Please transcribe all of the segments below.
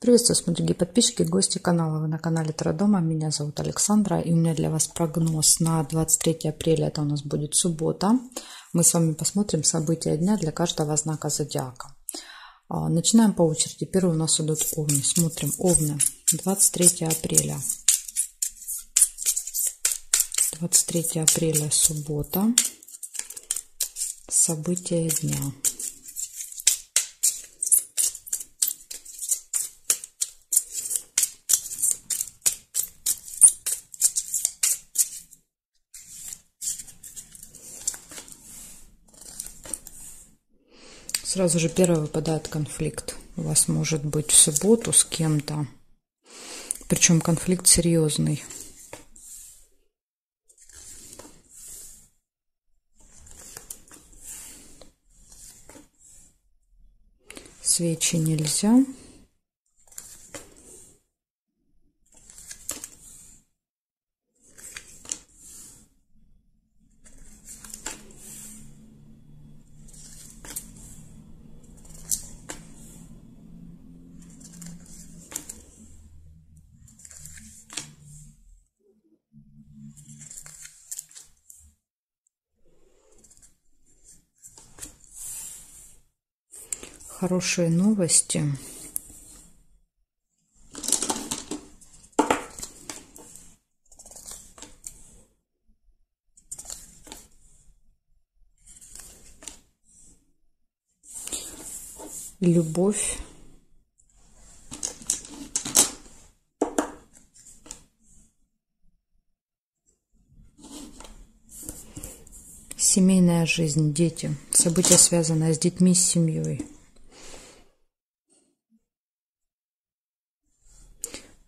Приветствую, мои дорогие подписчики, гости канала. Вы на канале Таро Дома. Меня зовут Александра. И у меня для вас прогноз на 23 апреля. Это у нас будет суббота. Мы с вами посмотрим события дня для каждого знака зодиака. Начинаем по очереди. Первый у нас идут овны. Смотрим овны. 23 апреля. 23 апреля, суббота. События дня. Сразу же первый выпадает конфликт. У вас может быть в субботу с кем-то. Причем конфликт серьезный. Свечи нельзя. Хорошие новости. Любовь. Семейная жизнь, дети. События, связанные с детьми, с семьей.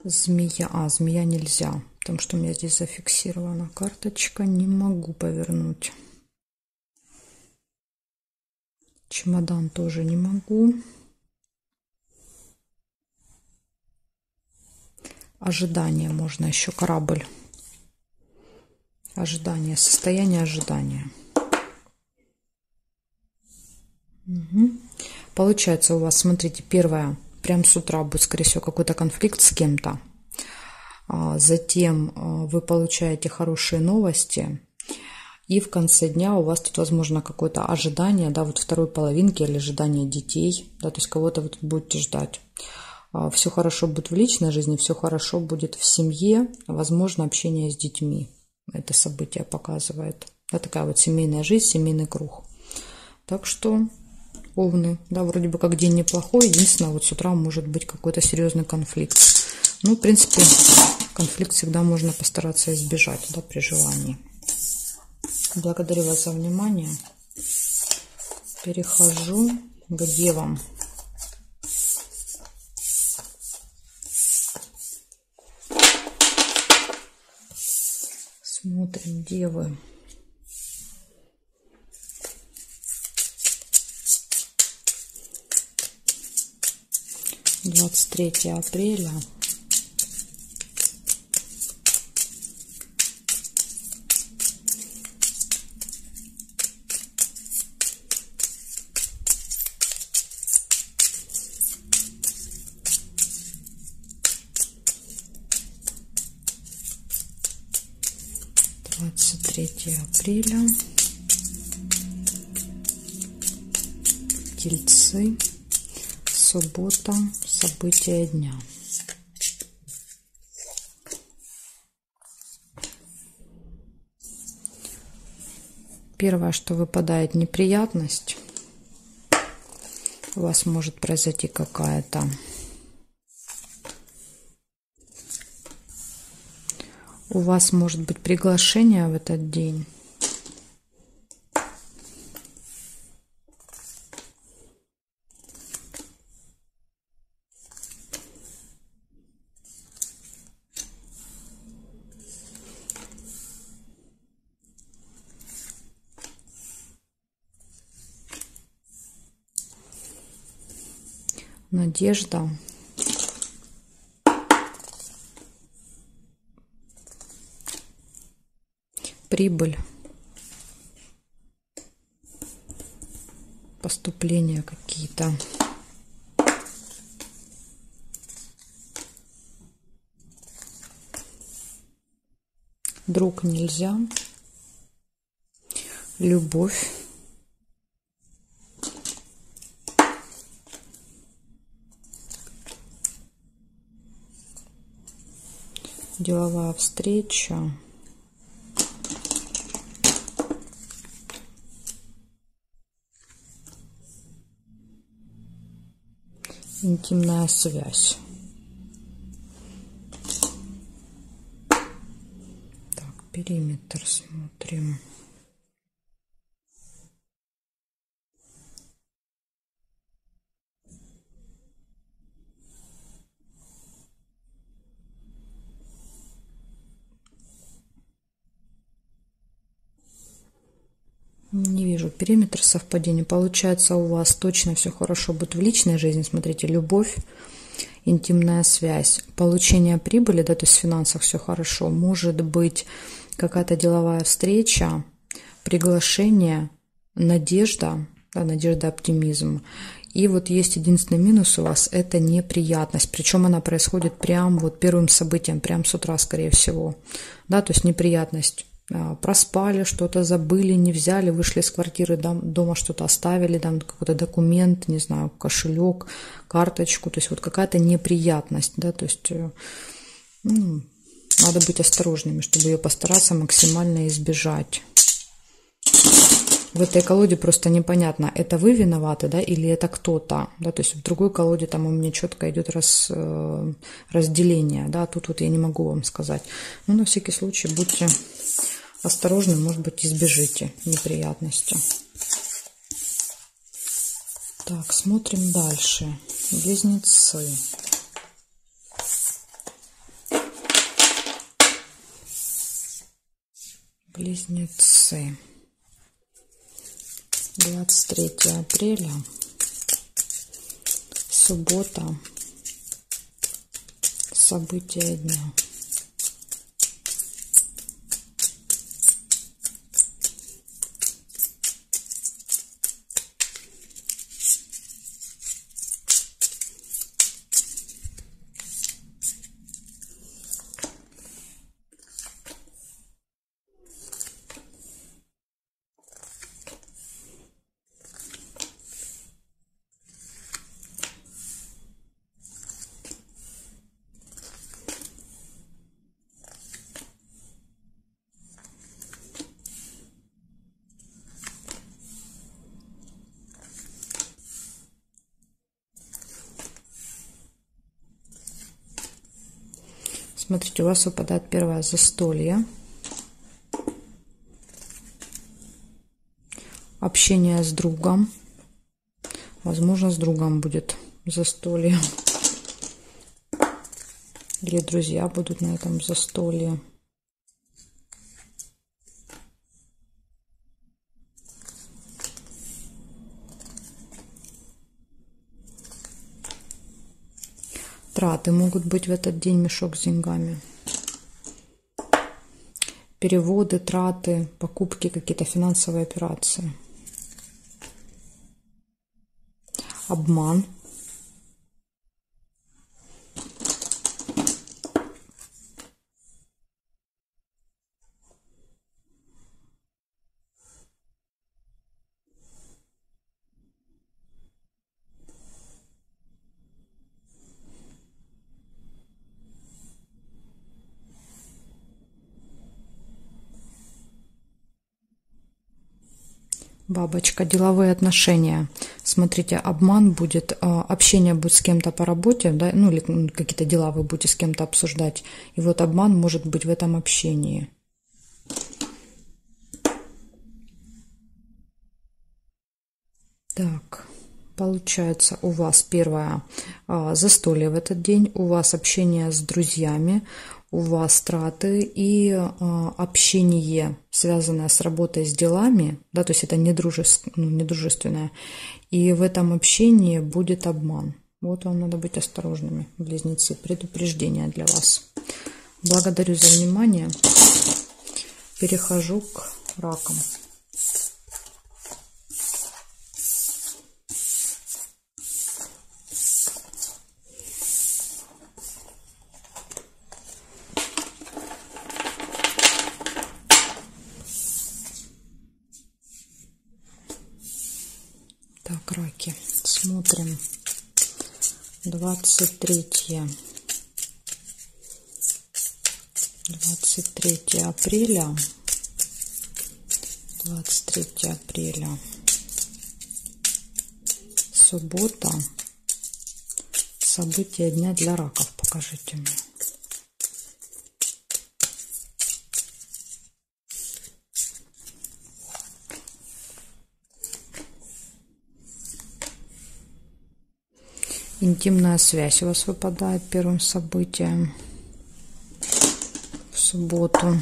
Змея. Змея нельзя, потому что у меня здесь зафиксирована карточка. Не могу повернуть. Чемодан тоже не могу. Ожидание можно еще. Корабль. Ожидание. Состояние ожидания. Угу. Получается у вас, смотрите, первое. Прям с утра будет, скорее всего, какой-то конфликт с кем-то. Затем вы получаете хорошие новости. И в конце дня у вас тут, возможно, какое-то ожидание, да, вот второй половинки или ожидание детей, да, то есть кого-то вы тут будете ждать. Все хорошо будет в личной жизни, все хорошо будет в семье, возможно, общение с детьми. Это событие показывает. Да, такая вот семейная жизнь, семейный круг. Так что... Овны, да, вроде бы как день неплохой, единственное, вот с утра может быть какой-то серьезный конфликт. Ну, в принципе, конфликт всегда можно постараться избежать, да, при желании. Благодарю вас за внимание. Перехожу к девам. Смотрим девы. Двадцать 23 апреля. Двадцать 23 апреля. Тельцы. Суббота. События дня. Первое, что выпадает, неприятность. У вас может произойти какая-то у вас может быть приглашение в этот день. Надежда. Прибыль. Поступления какие-то. Друг нельзя. Любовь. Деловая встреча. Интимная связь. Так, периметр смотрим. Не вижу периметр совпадения. Получается, у вас точно все хорошо будет в личной жизни. Смотрите, любовь, интимная связь, получение прибыли, да, то есть в финансах все хорошо. Может быть какая-то деловая встреча, приглашение, надежда, да, надежда, оптимизм. И вот есть единственный минус у вас – это неприятность. Причем она происходит прям вот первым событием, прям с утра, скорее всего. Да, то есть неприятность. Проспали, что-то забыли, не взяли, вышли из квартиры, дома что-то оставили, там какой-то документ, не знаю, кошелек, карточку, то есть вот какая-то неприятность, да, то есть надо быть осторожными, чтобы ее постараться максимально избежать. В этой колоде просто непонятно, это вы виноваты, да, или это кто-то, да, то есть в другой колоде там у меня четко идет разделение, да, тут вот я не могу вам сказать, но на всякий случай будьте осторожны, может быть, избежите неприятности. Так, смотрим дальше. Близнецы. Близнецы. 23 апреля. Суббота. События дня. Смотрите, у вас выпадает первое застолье. Общение с другом. Возможно, с другом будет застолье. Или друзья будут на этом застолье. Траты могут быть в этот день, мешок с деньгами. Переводы, траты, покупки, какие-то финансовые операции. Обман. Бабочка, деловые отношения. Смотрите, обман будет, общение будет с кем-то по работе, да, ну или какие-то дела вы будете с кем-то обсуждать. И вот обман может быть в этом общении. Так, получается, у вас первое застолье в этот день, у вас общение с друзьями, у вас траты и общение, связанное с работой, с делами, да, то есть это недружественное, и в этом общении будет обман. Вот вам надо быть осторожными, близнецы, предупреждение для вас. Благодарю за внимание. Перехожу к ракам. смотрим. 23 апреля. 23 апреля. Суббота. События дня для раков. Покажите мне. Интимная связь у вас выпадает первым событием в субботу.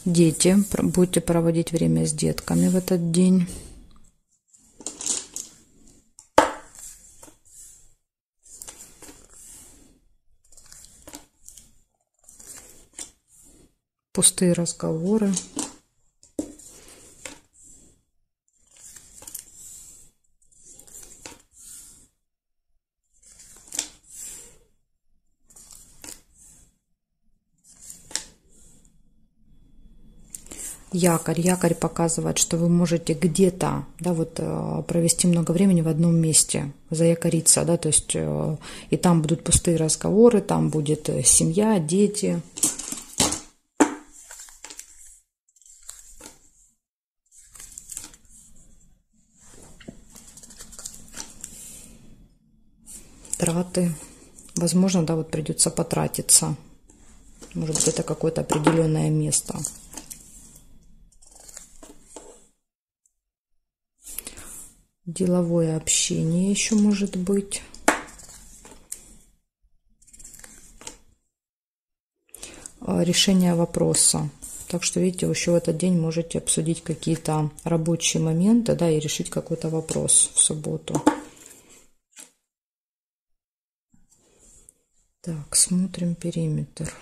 Дети. Будете проводить время с детками в этот день. Пустые разговоры. Якорь. Якорь показывает, что вы можете где-то, да, вот, провести много времени в одном месте, заякориться, да, то есть и там будут пустые разговоры, там будет семья, дети. Траты. Возможно, да, вот придется потратиться. Может быть, это какое-то определенное место. Деловое общение еще может быть. Решение вопроса. Так что, видите, еще в этот день можете обсудить какие-то рабочие моменты, да, и решить какой-то вопрос в субботу. Так, смотрим периметр.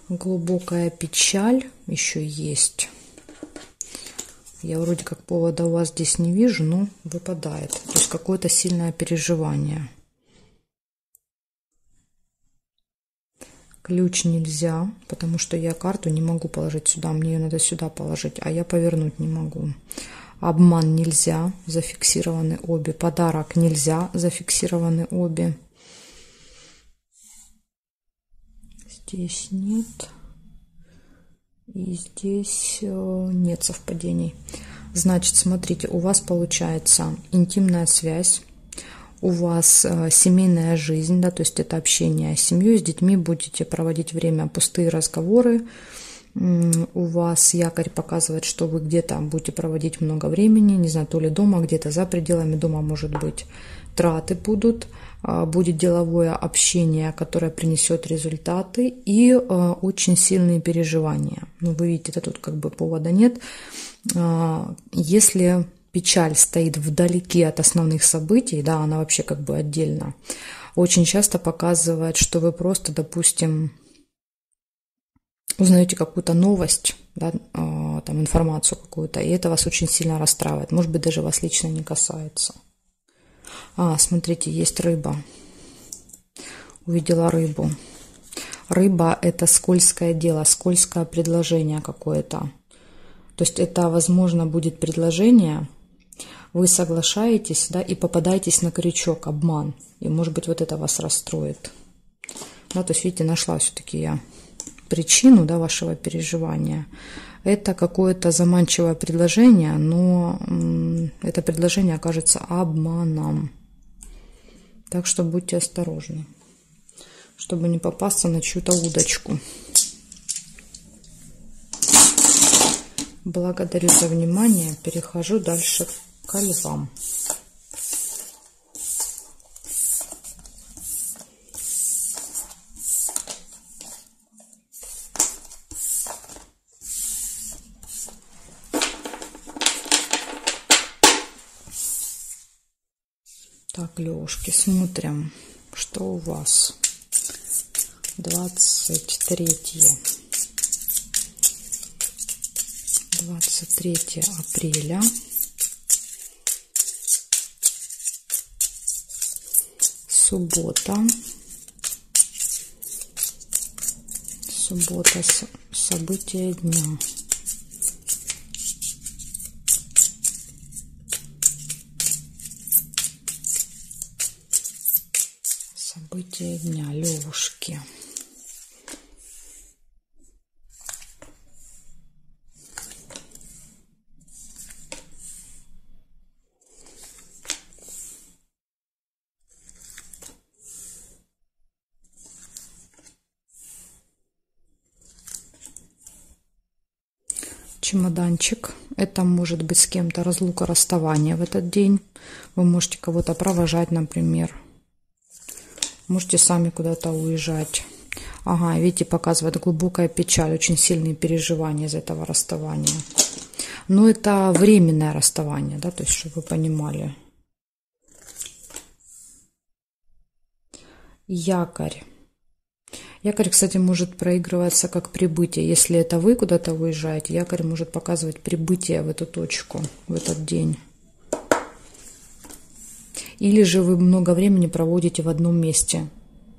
Глубокая печаль еще есть. Я вроде как повода у вас здесь не вижу, но выпадает. То есть какое-то сильное переживание. Ключ нельзя, потому что я карту не могу положить сюда. Мне ее надо сюда положить, а я повернуть не могу. Обман нельзя, зафиксированы обе. Подарок нельзя, зафиксированы обе. Здесь нет. И здесь нет совпадений. Значит, смотрите, у вас получается интимная связь, у вас семейная жизнь, да, то есть это общение с семьей, с детьми, будете проводить время, пустые разговоры. У вас якорь показывает, что вы где-то будете проводить много времени, не знаю, то ли дома, где-то за пределами дома, может быть. Траты будут, будет деловое общение, которое принесет результаты, и очень сильные переживания. Ну, вы видите, это тут как бы повода нет. Если печаль стоит вдалеке от основных событий, да, она вообще как бы отдельно, очень часто показывает, что вы просто, допустим, узнаете какую-то новость, да, там информацию какую-то, и это вас очень сильно расстраивает. Может быть, даже вас лично не касается. Смотрите, есть рыба. Увидела рыбу. Рыба – это скользкое дело, скользкое предложение какое-то. То есть это, возможно, будет предложение, вы соглашаетесь, да, и попадаетесь на крючок, обман. И, может быть, вот это вас расстроит. Да, то есть, видите, нашла все-таки я причину, да, вашего переживания. Это какое-то заманчивое предложение, но это предложение окажется обманом. Так что будьте осторожны, чтобы не попасться на чью-то удочку. Благодарю за внимание. Перехожу дальше к львам. Так, лёшки, смотрим, что у вас. 23 апреля. Суббота. События дня. События дня, Левушки. Чемоданчик. Это может быть с кем-то разлука, расставание в этот день. Вы можете кого-то провожать, например. Можете сами куда-то уезжать. Ага, видите, показывает глубокая печаль, очень сильные переживания из этого расставания. Но это временное расставание, да, то есть, чтобы вы понимали. Якорь. Якорь, кстати, может проигрываться как прибытие. Если это вы куда-то уезжаете, якорь может показывать прибытие в эту точку, в этот день. Или же вы много времени проводите в одном месте.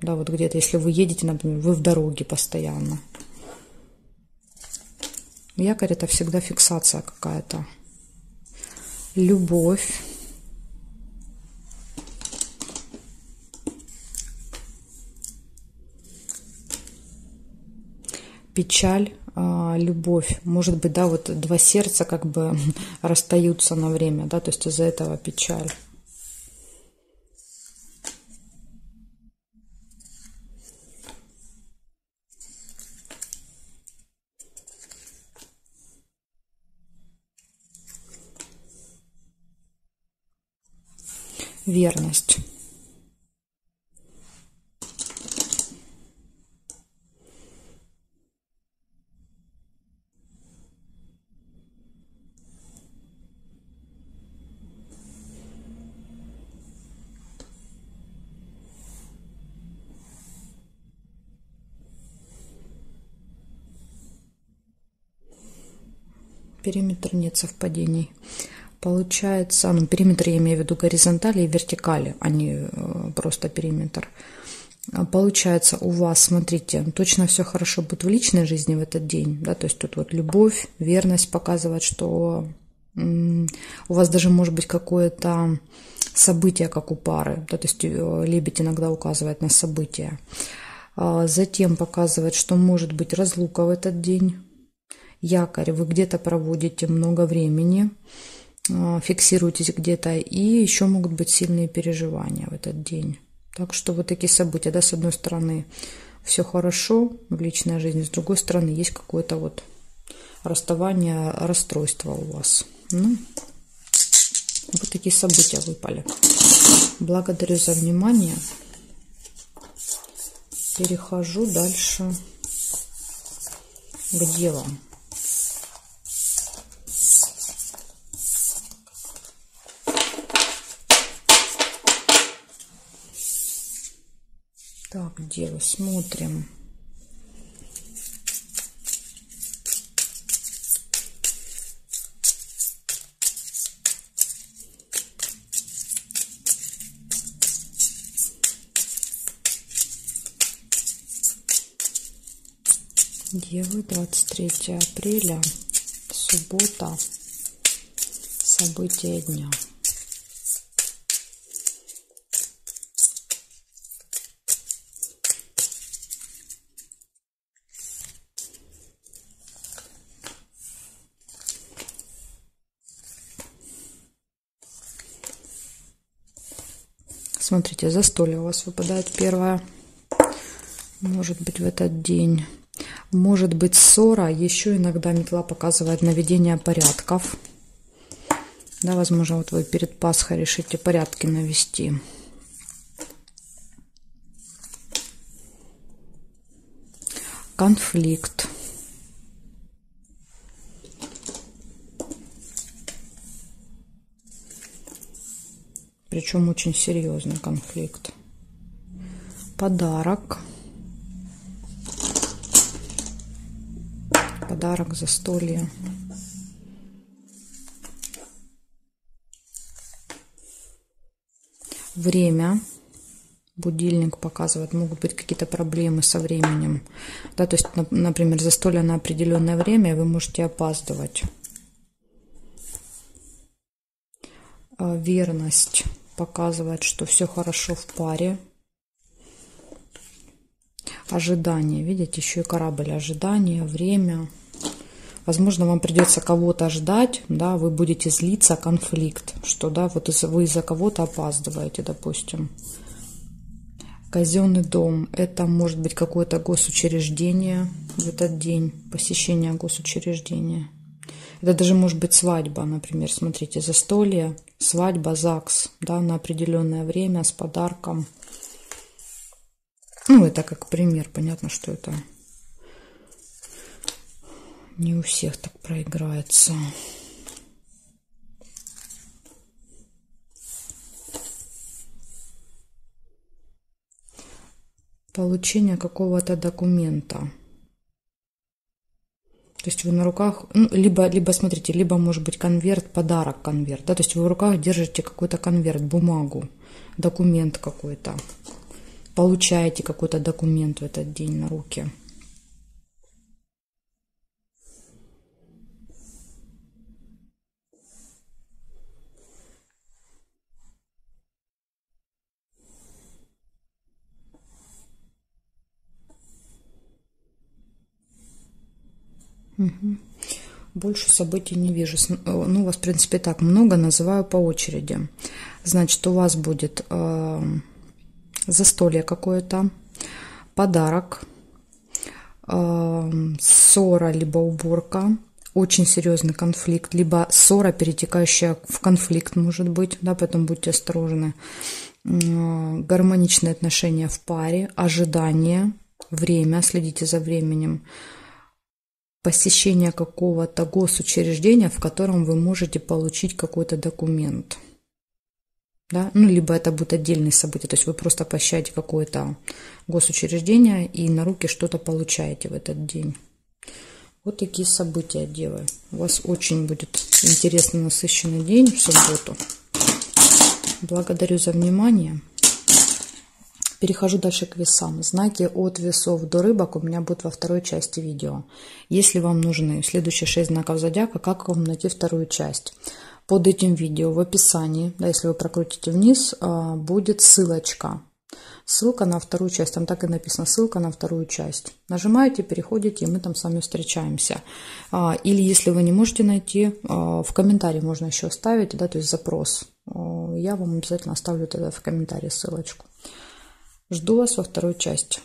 Да, вот где-то, если вы едете, например, вы в дороге постоянно. Якорь — это всегда фиксация какая-то. Любовь. Печаль, любовь. Может быть, да, вот два сердца как бы расстаются на время, да, то есть из-за этого печаль. Верность. Периметр, нет совпадений. Получается, ну, периметр я имею в виду горизонтали и вертикали, а не просто периметр. Получается, у вас, смотрите, точно все хорошо будет в личной жизни в этот день, да, то есть тут вот любовь, верность показывает, что у вас даже может быть какое-то событие, как у пары, да, то есть лебедь иногда указывает на события. Затем показывает, что может быть разлука в этот день. Якорь, вы где-то проводите много времени, фиксируетесь где-то, и еще могут быть сильные переживания в этот день. Так что вот такие события, да, с одной стороны все хорошо в личной жизни, с другой стороны есть какое-то вот расставание, расстройство у вас. Ну, вот такие события выпали. Благодарю за внимание. Перехожу дальше к делам. Так, девы, смотрим. Девы, 23 апреля, суббота, события дня. Смотрите, застолье у вас выпадает первое. Может быть, в этот день. Может быть, ссора. Еще иногда метла показывает наведение порядков. Да, возможно, вот вы перед Пасхой решите порядки навести. Конфликт. Причем очень серьезный конфликт. Подарок. Подарок, застолье. Время. Будильник показывает, могут быть какие-то проблемы со временем. Да, то есть, например, застолье на определенное время, и вы можете опаздывать. Верность показывает, что все хорошо в паре. ожидание. Видите, еще и корабль, ожидание, время. Возможно, вам придется кого-то ждать, да, вы будете злиться, конфликт, что, да, вот вы из-за кого-то опаздываете, допустим. Казенный дом, это может быть какое-то госучреждение в этот день, посещение госучреждения. Это даже может быть свадьба, например, смотрите, застолье, свадьба, ЗАГС, да, на определенное время с подарком. Ну, это как пример, понятно, что это не у всех так проиграется. Получение какого-то документа. То есть вы на руках, ну, либо смотрите, либо может быть конверт, подарок конверт, да, то есть вы в руках держите какой-то конверт, бумагу, документ какой-то, получаете какой-то документ в этот день на руки. Угу. Больше событий не вижу. Ну, у вас, в принципе, так много, называю по очереди. Значит, у вас будет застолье какое-то, подарок, ссора, либо уборка, очень серьезный конфликт, либо ссора, перетекающая в конфликт, может быть, да, поэтому будьте осторожны. Гармоничные отношения в паре, ожидание, время, следите за временем. Посещение какого-то госучреждения, в котором вы можете получить какой-то документ. Да? Ну, либо это будет отдельные события, то есть вы просто посещаете какое-то госучреждение и на руки что-то получаете в этот день. Вот такие события, девы. У вас очень будет интересный, насыщенный день в субботу. Благодарю за внимание. Перехожу дальше к весам. Знаки от весов до рыбок у меня будут во второй части видео. Если вам нужны следующие 6 знаков зодиака, как вам найти вторую часть? Под этим видео в описании, да, если вы прокрутите вниз, будет ссылочка. Ссылка на вторую часть. Там так и написано, ссылка на вторую часть. Нажимаете, переходите, и мы там с вами встречаемся. Или если вы не можете найти, в комментарии можно еще оставить, да, то есть запрос. Я вам обязательно оставлю тогда в комментарии ссылочку. Жду вас во второй части.